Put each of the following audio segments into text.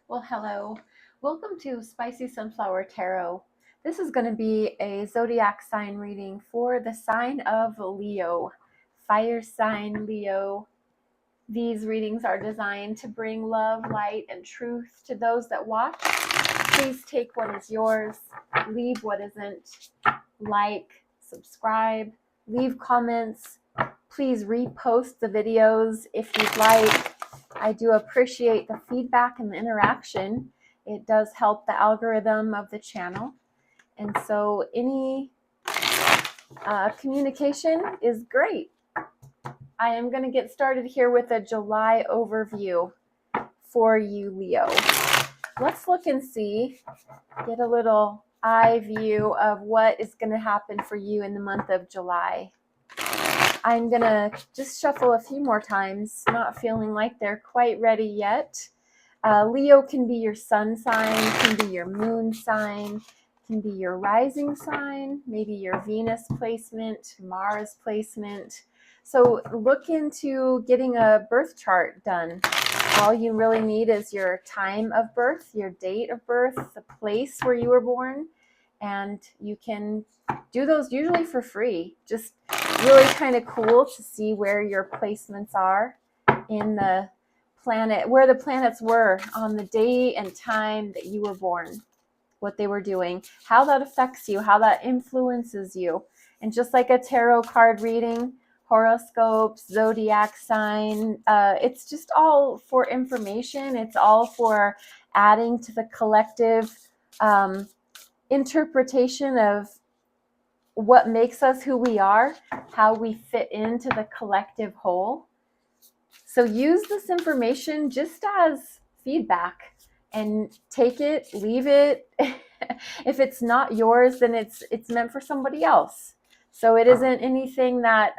Well, hello. Welcome to Spicy Sunflower Tarot. This is going to be a zodiac sign reading for the sign of Leo, fire sign Leo. These readings are designed to bring love, light, and truth to those that watch. Please take what is yours, leave what isn't. Like, subscribe, leave comments. Please repost the videos if you'd like. I do appreciate the feedback and the interaction. It does help the algorithm of the channel. And so any communication is great. I am going to get started here with a July overview for you, Leo. Let's look and see, get a little eye view of what is going to happen for you in the month of July. I'm going to just shuffle a few more times, not feeling like they're quite ready yet. Leo can be your sun sign, can be your moon sign, can be your rising sign, maybe your Venus placement, Mars placement. So look into getting a birth chart done. All you really need is your time of birth, your date of birth, the place where you were born, and you can do those usually for free. Just really kind of cool to see where your placements are in the planet, where the planets were on the day and time that you were born, what they were doing, how that affects you, how that influences you. And just like a tarot card reading, horoscopes, zodiac sign, it's just all for information. It's all for adding to the collective interpretation of what makes us who we are, how we fit into the collective whole. So use this information just as feedback and take it, leave it. If it's not yours, then it's meant for somebody else. So it isn't anything that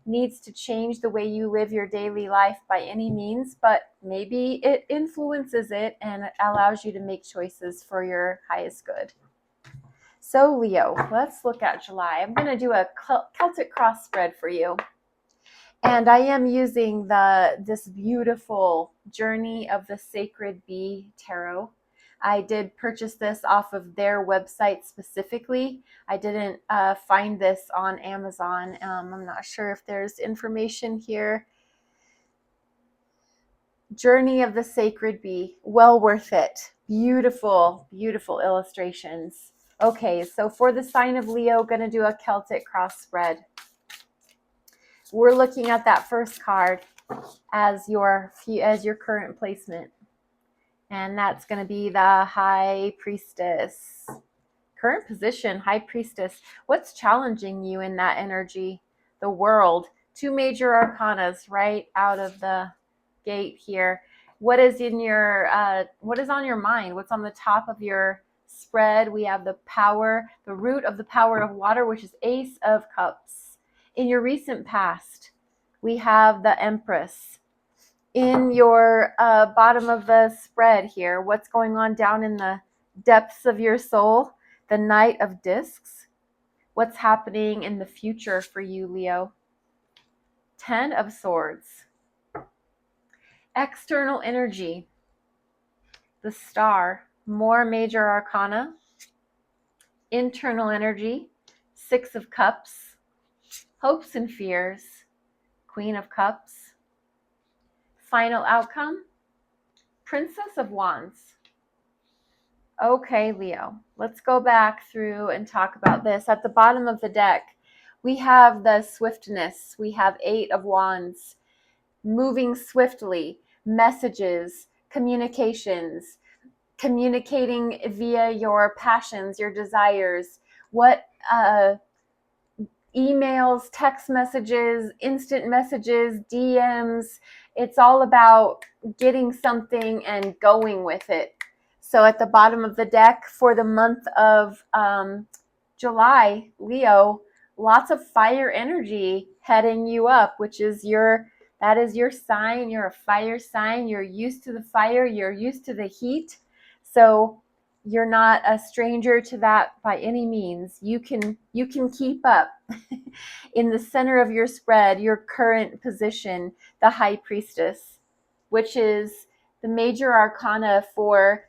needs to change the way you live your daily life by any means, but maybe it influences it and it allows you to make choices for your highest good. So Leo, let's look at July. I'm going to do a Celtic cross spread for you. And I am using this beautiful Journey of the Sacred Bee tarot. I did purchase this off of their website specifically. I didn't find this on Amazon. I'm not sure if there's information here. Journey of the Sacred Bee, well worth it. Beautiful, beautiful illustrations. Okay, so for the sign of Leo, going to do a Celtic cross spread. We're looking at that first card as your current placement. And that's going to be the High Priestess. Current position, High Priestess. What's challenging you in that energy? The World. Two major arcanas right out of the gate here. What is on your mind? What's on the top of your spread? We have the power, the root of the power of water, which is Ace of Cups. In your recent past, we have the Empress. In your bottom of the spread here, what's going on down in the depths of your soul? The Knight of Discs. What's happening in the future for you, Leo? Ten of Swords. External energy. The Star. More major arcana. Internal energy. Six of Cups. Hopes and fears. Queen of Cups. Final outcome. Princess of Wands. Okay, Leo, let's go back through and talk about this. At the bottom of the deck, we have the swiftness. We have Eight of Wands, moving swiftly, messages, communications, communicating via your passions, your desires, what emails, text messages, instant messages, DMs. It's all about getting something and going with it. So at the bottom of the deck for the month of July, Leo, lots of fire energy heading you up, which is that is your sign. You're a fire sign. You're used to the fire. You're used to the heat. So you're not a stranger to that by any means. You can keep up. In the center of your spread, your current position, the High Priestess, which is the major arcana for,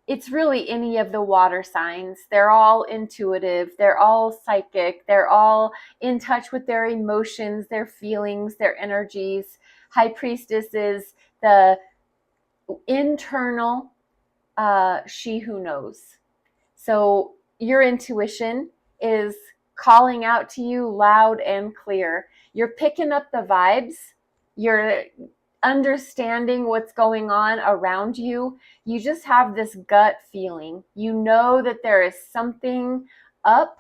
it's really any of the water signs. They're all intuitive. They're all psychic. They're all in touch with their emotions, their feelings, their energies. High Priestess is the internal she who knows. So your intuition is calling out to you loud and clear. You're picking up the vibes. You're understanding what's going on around you. You just have this gut feeling. You know that there is something up.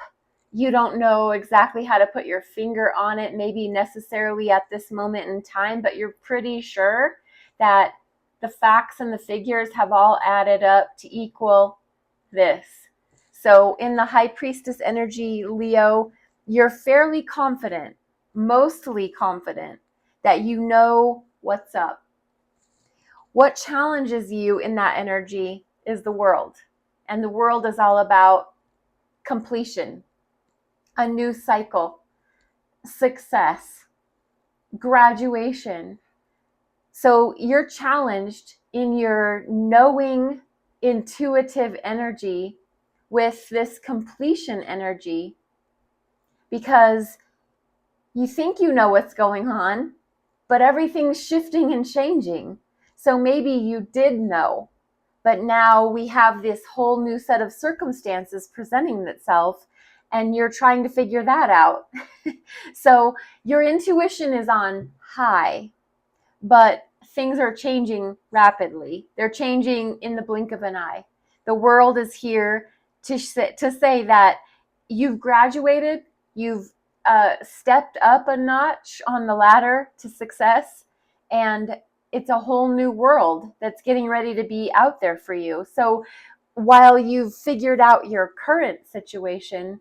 You don't know exactly how to put your finger on it, maybe necessarily at this moment in time, but you're pretty sure that the facts and the figures have all added up to equal this. So in the High Priestess energy, Leo, you're fairly confident, mostly confident, that you know what's up. What challenges you in that energy is the world. And the world is all about completion, a new cycle, success, graduation. So you're challenged in your knowing, intuitive energy with this completion energy because you think you know what's going on, but everything's shifting and changing. So maybe you did know, but now we have this whole new set of circumstances presenting itself, and you're trying to figure that out. So your intuition is on high, but things are changing rapidly. They're changing in the blink of an eye. The world is here to say that you've graduated, you've stepped up a notch on the ladder to success, and it's a whole new world that's getting ready to be out there for you. So while you've figured out your current situation,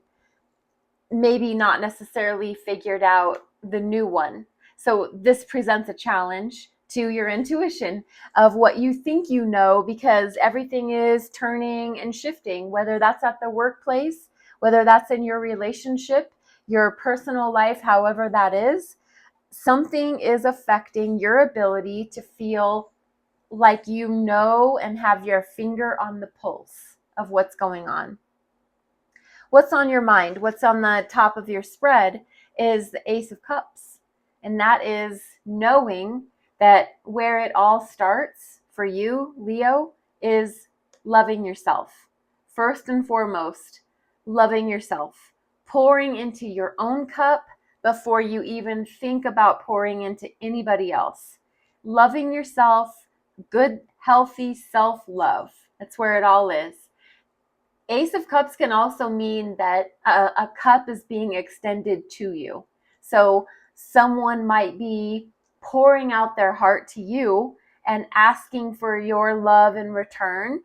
maybe not necessarily figured out the new one. So this presents a challenge to your intuition of what you think you know, because everything is turning and shifting, whether that's at the workplace, whether that's in your relationship, your personal life, however that is. Something is affecting your ability to feel like you know and have your finger on the pulse of what's going on. What's on your mind, what's on the top of your spread is the Ace of Cups. And that is knowing that where it all starts for you, Leo, is loving yourself. First and foremost, loving yourself, pouring into your own cup before you even think about pouring into anybody else. Loving yourself, good, healthy self-love. That's where it all is. Ace of Cups can also mean that a cup is being extended to you. So someone might be pouring out their heart to you and asking for your love in return.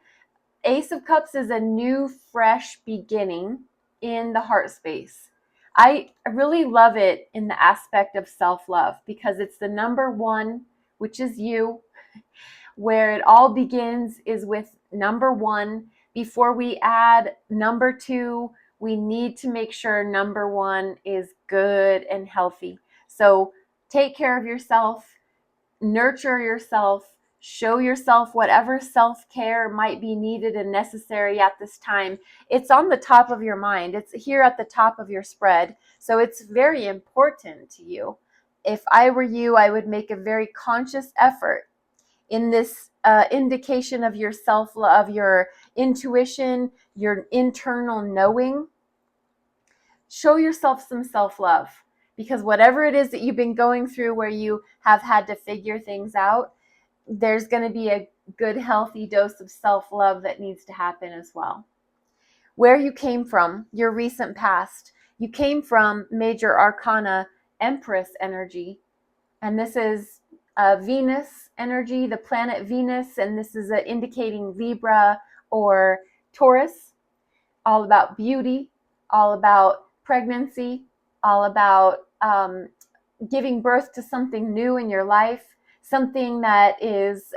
Ace of Cups is a new, fresh beginning in the heart space. I really love it in the aspect of self-love because it's the number one, which is you. Where it all begins is with number one. Before we add number two, we need to make sure number one is good and healthy. So take care of yourself, nurture yourself, show yourself whatever self-care might be needed and necessary at this time. It's on the top of your mind. It's here at the top of your spread. So it's very important to you. If I were you, I would make a very conscious effort in this indication of your self-love, your intuition, your internal knowing. Show yourself some self-love, because whatever it is that you've been going through where you have had to figure things out, there's going to be a good, healthy dose of self-love that needs to happen as well. Where you came from, your recent past. You came from Major Arcana Empress energy, and this is Venus energy, the planet Venus, and this is indicating Libra or Taurus, all about beauty, all about pregnancy, all about giving birth to something new in your life, something that is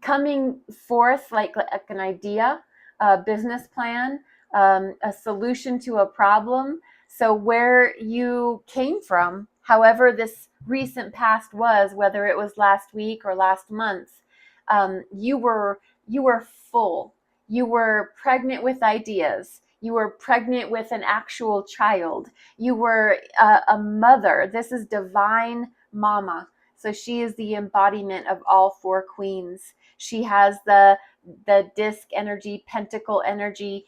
coming forth like an idea, a business plan, a solution to a problem. So where you came from, however this recent past was, whether it was last week or last month, You were full. You were pregnant with ideas. You were pregnant with an actual child. You were a mother. This is divine mama. So she is the embodiment of all four queens. She has the disc energy, pentacle energy,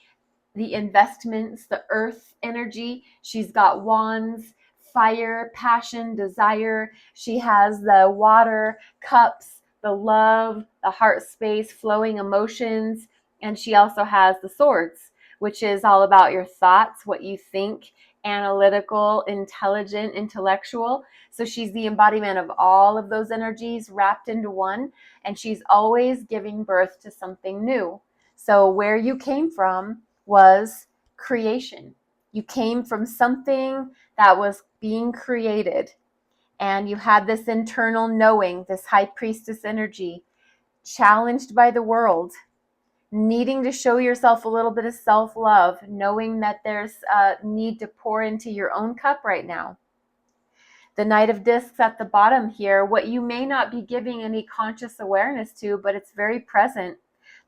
the investments, the earth energy. She's got wands, fire, passion, desire. She has the water, cups, the love, the heart space, flowing emotions. And she also has the swords, which is all about your thoughts, what you think, analytical, intelligent, intellectual. So she's the embodiment of all of those energies wrapped into one. And she's always giving birth to something new. So where you came from was creation. You came from something that was being created, and you had this internal knowing, this high priestess energy, challenged by the world, needing to show yourself a little bit of self-love, knowing that there's a need to pour into your own cup right now. The Knight of Discs at the bottom here, what you may not be giving any conscious awareness to, but it's very present.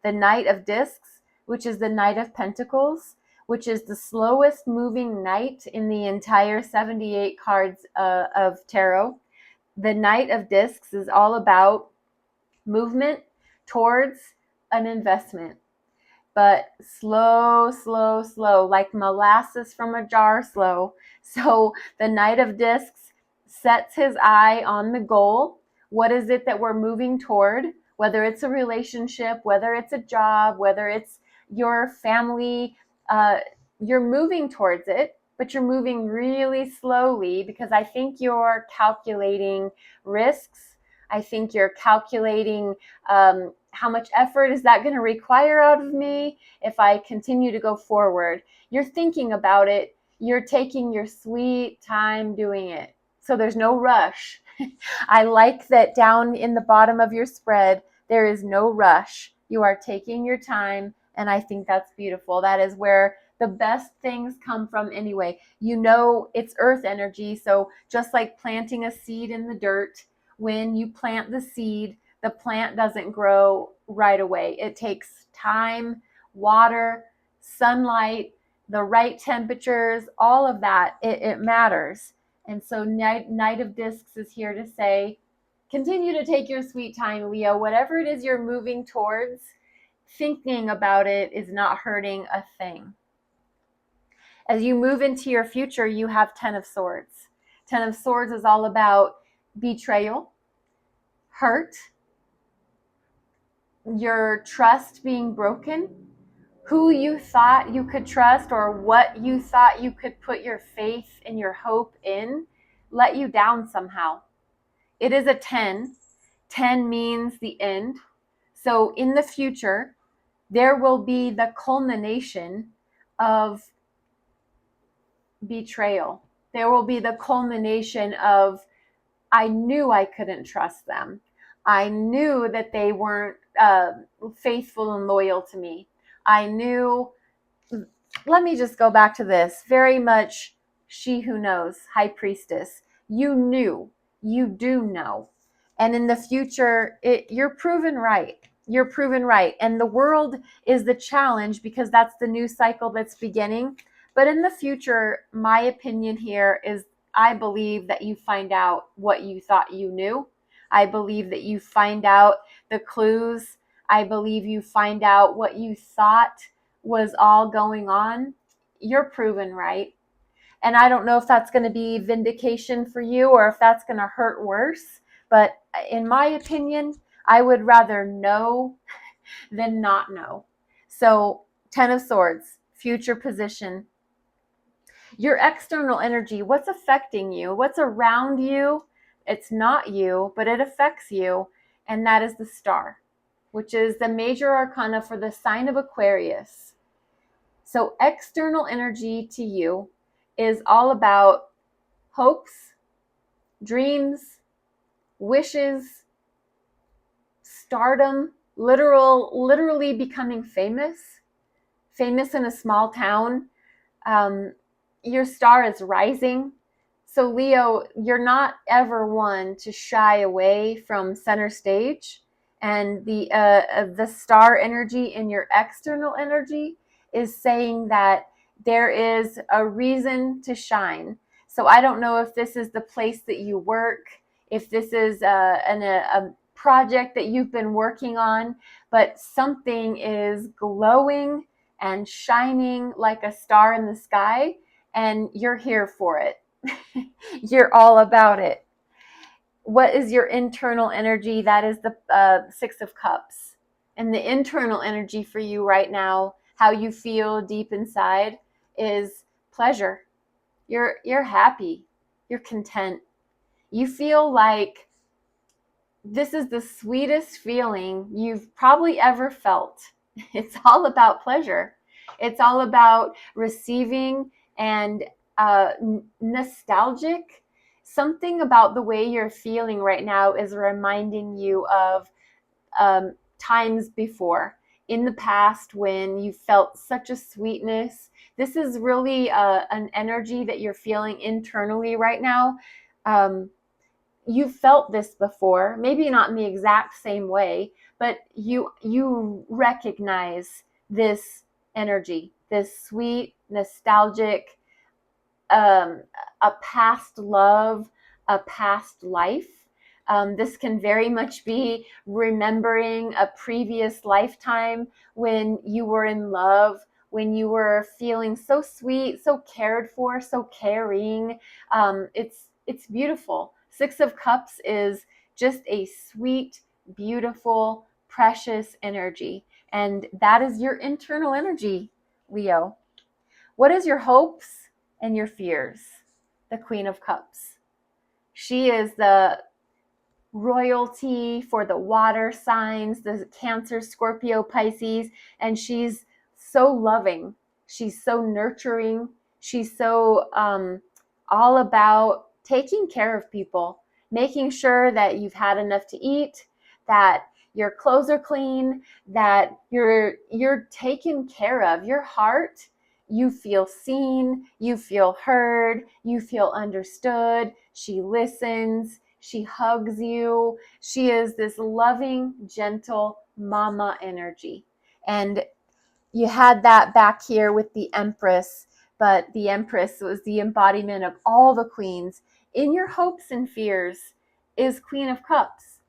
The Knight of Discs, which is the Knight of Pentacles, which is the slowest moving knight in the entire 78 cards of tarot. The Knight of Discs is all about movement towards an investment, but slow, slow, slow, like molasses from a jar slow. So the Knight of Discs sets his eye on the goal. What is it that we're moving toward? Whether it's a relationship, whether it's a job, whether it's your family, you're moving towards it, but you're moving really slowly because I think you're calculating risks. I think you're calculating how much effort is that going to require out of me if I continue to go forward. You're thinking about it. You're taking your sweet time doing it. So there's no rush. I like that down in the bottom of your spread, there is no rush. You are taking your time, and I think that's beautiful. That is where the best things come from anyway. You know, it's earth energy, so just like planting a seed in the dirt, when you plant the seed, the plant doesn't grow right away. It takes time, water, sunlight, the right temperatures, all of that. It matters. And so Knight of Discs is here to say, continue to take your sweet time, Leo. Whatever it is you're moving towards, thinking about it is not hurting a thing. As you move into your future, you have Ten of Swords. Ten of Swords is all about betrayal, hurt, your trust being broken, who you thought you could trust or what you thought you could put your faith and your hope in let you down somehow. It is a 10. 10 means the end. So in the future, there will be the culmination of betrayal. There will be the culmination of, I knew I couldn't trust them. I knew that they weren't faithful and loyal to me. I knew, let me just go back to this, very much she who knows, high priestess. You knew, you do know. And in the future, you're proven right. You're proven right. And the world is the challenge because that's the new cycle that's beginning. But in the future, my opinion here is I believe that you find out what you thought you knew. I believe that you find out the clues. I believe you find out what you thought was all going on. You're proven right. And I don't know if that's going to be vindication for you or if that's going to hurt worse. But in my opinion, I would rather know than not know. So 10 of Swords, future position. Your external energy, what's affecting you? What's around you? It's not you, but it affects you. And that is the Star, which is the major arcana for the sign of Aquarius. So external energy to you is all about hopes, dreams, wishes, stardom, literally becoming famous in a small town. Your star is rising. So Leo, you're not ever one to shy away from center stage And the star energy in your external energy is saying that there is a reason to shine. So I don't know if this is the place that you work, if this is a project that you've been working on, but something is glowing and shining like a star in the sky, and you're here for it. You're all about it. What is your internal energy? That is the Six of Cups. And the internal energy for you right now, how you feel deep inside, is pleasure. You're happy. You're content. You feel like this is the sweetest feeling you've probably ever felt. It's all about pleasure. It's all about receiving and nostalgic. Something about the way you're feeling right now is reminding you of times before in the past when you felt such a sweetness. This is really an energy that you're feeling internally right now. You've felt this before, maybe not in the exact same way, but you recognize this energy, this sweet, nostalgic, a past love, a past life. This can very much be remembering a previous lifetime when you were in love, when you were feeling so sweet, so cared for, so caring. It's beautiful. Six of Cups is just a sweet, beautiful, precious energy. And that is your internal energy, Leo. What is your hopes and your fears? The Queen of Cups. She is the royalty for the water signs, the Cancer, Scorpio, Pisces, and she's so loving. She's so nurturing. She's so all about taking care of people, making sure that you've had enough to eat, that your clothes are clean, that you're taken care of. Your heart, you feel seen, you feel heard, you feel understood. She listens, she hugs you. She is this loving, gentle mama energy. And you had that back here with the Empress, but the Empress was the embodiment of all the queens. In your hopes and fears is Queen of Cups.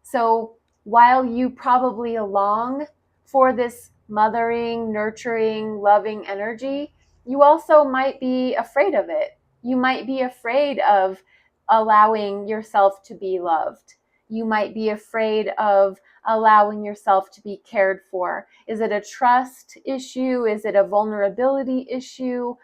So while you probably long for this mothering, nurturing, loving energy, you also might be afraid of it. You might be afraid of allowing yourself to be loved. You might be afraid of allowing yourself to be cared for. Is it a trust issue? Is it a vulnerability issue?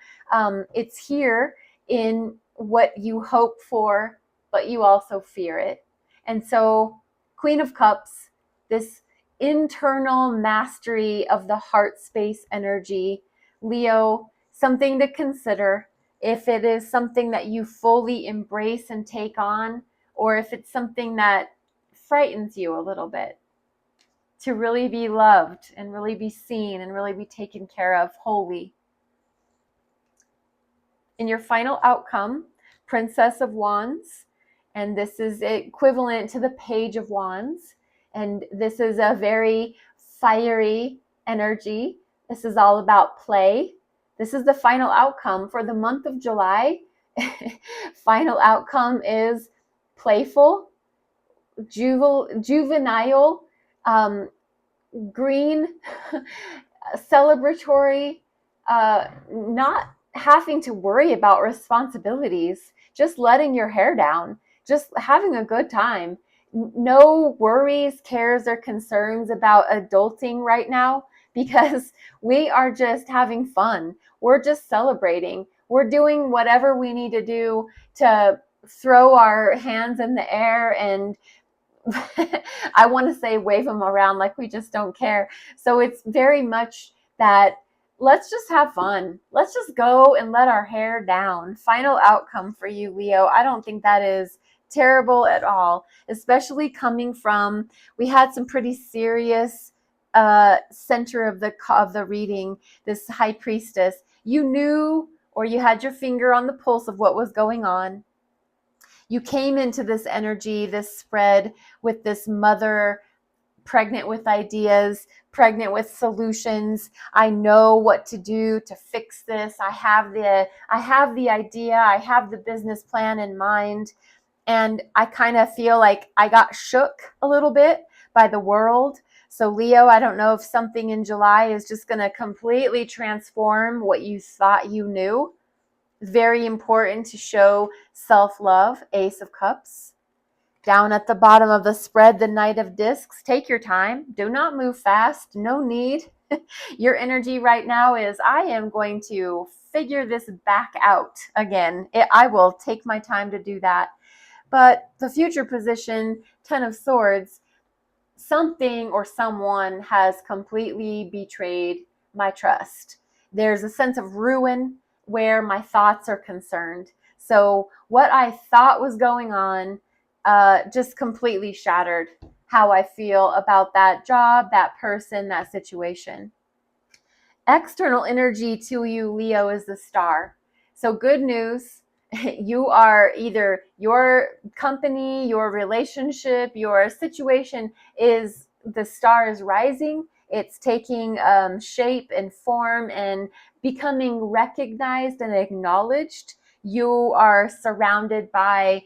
It's here in what you hope for, but you also fear it. And so, Queen of Cups, this internal mastery of the heart space energy, Leo, something to consider if it is something that you fully embrace and take on, or if it's something that frightens you a little bit. To really be loved and really be seen and really be taken care of wholly. In your final outcome, Princess of Wands, and this is equivalent to the Page of Wands, and this is a very fiery energy. This is all about play. This is the final outcome for the month of July. Final outcome is playful, juvenile, green, celebratory, not having to worry about responsibilities, just letting your hair down, just having a good time. No worries, cares, or concerns about adulting right now, because we are just having fun. We're just celebrating. We're doing whatever we need to do to throw our hands in the air and I want to say wave them around like we just don't care. So it's very much that let's just have fun. Let's just go and let our hair down. Final outcome for you, Leo. I don't think that is terrible at all, especially coming from, we had some pretty serious center of the reading, this High Priestess. You knew, or you had your finger on the pulse of what was going on. You came into this energy, this spread with this mother pregnant with ideas, pregnant with solutions. I know what to do to fix this. I have the idea, I have the business plan in mind. And I kind of feel like I got shook a little bit by the world. So Leo, I don't know if something in July is just going to completely transform what you thought you knew. Very important to show self-love, Ace of Cups. Down at the bottom of the spread, the Knight of Discs. Take your time. Do not move fast. No need. Your energy right now is, I am going to figure this back out again. I will take my time to do that. But the future position, Ten of Swords, something or someone has completely betrayed my trust. There's a sense of ruin where my thoughts are concerned. So what I thought was going on just completely shattered how I feel about that job, that person, that situation. External energy to you, Leo, is the Star. So good news. You are either your company, your relationship, your situation is, the star is rising. It's taking shape and form and becoming recognized and acknowledged. You are surrounded by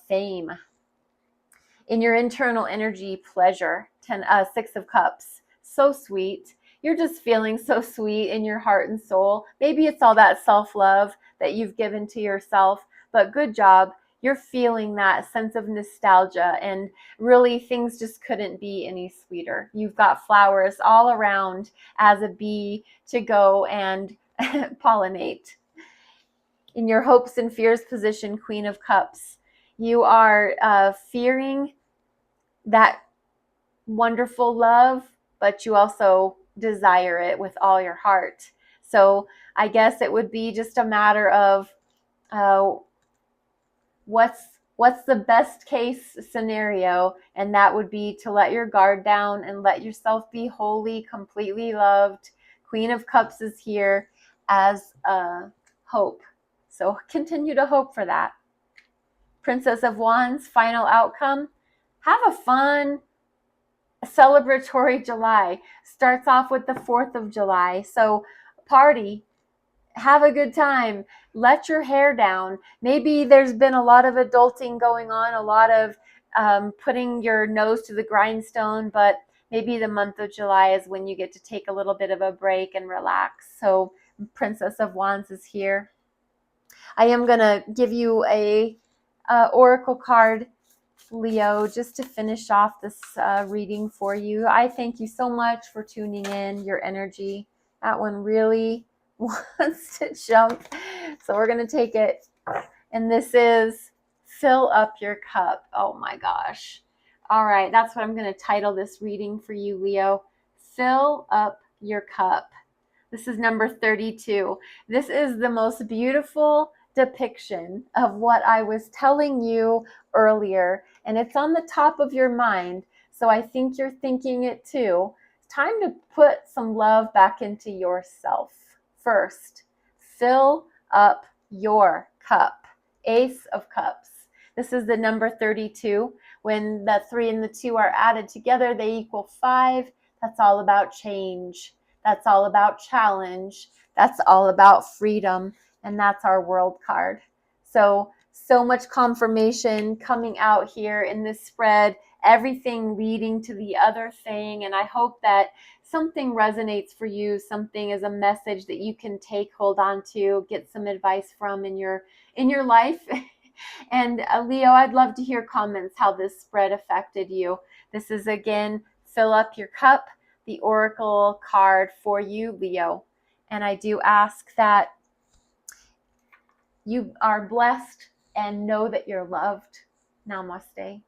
fame. In your internal energy, pleasure, 6 of Cups. So sweet. You're just feeling so sweet in your heart and soul. Maybe it's all that self-love that you've given to yourself, but good job. You're feeling that sense of nostalgia, and really things just couldn't be any sweeter. You've got flowers all around as a bee to go and pollinate. In your hopes and fears position, Queen of Cups, you are fearing that wonderful love, but you also desire it with all your heart. So I guess it would be just a matter of what's the best case scenario, and that would be to let your guard down and let yourself be wholly, completely loved. Queen of Cups is here as a hope. So continue to hope for that. Princess of Wands, final outcome. Have a fun, celebratory July. Starts off with the 4th of July. So party, have a good time, let your hair down. Maybe there's been a lot of adulting going on, a lot of putting your nose to the grindstone, but maybe the month of July is when you get to take a little bit of a break and relax. So Princess of Wands is here. I am going to give you a oracle card, Leo, just to finish off this reading for you. I thank you so much for tuning in, your energy. That one really wants to jump. So we're going to take it. And this is Fill Up Your Cup. Oh my gosh. All right. That's what I'm going to title this reading for you, Leo. Fill Up Your Cup. This is number 32. This is the most beautiful depiction of what I was telling you earlier, and it's on the top of your mind, so I think you're thinking it too. It's time to put some love back into yourself first. Fill up your cup. Ace of Cups. This is the number 32. When the 3 and the 2 are added together, they equal 5. That's all about change. That's all about challenge. That's all about freedom. And that's our world card. So much confirmation coming out here in this spread, everything leading to the other thing. And I hope that something resonates for you, something is a message that you can take, hold on to, get some advice from in your life. And Leo, I'd love to hear comments how this spread affected you. This is, again, Fill Up Your Cup, the oracle card for you, Leo. And I do ask that you are blessed and know that you're loved. Namaste.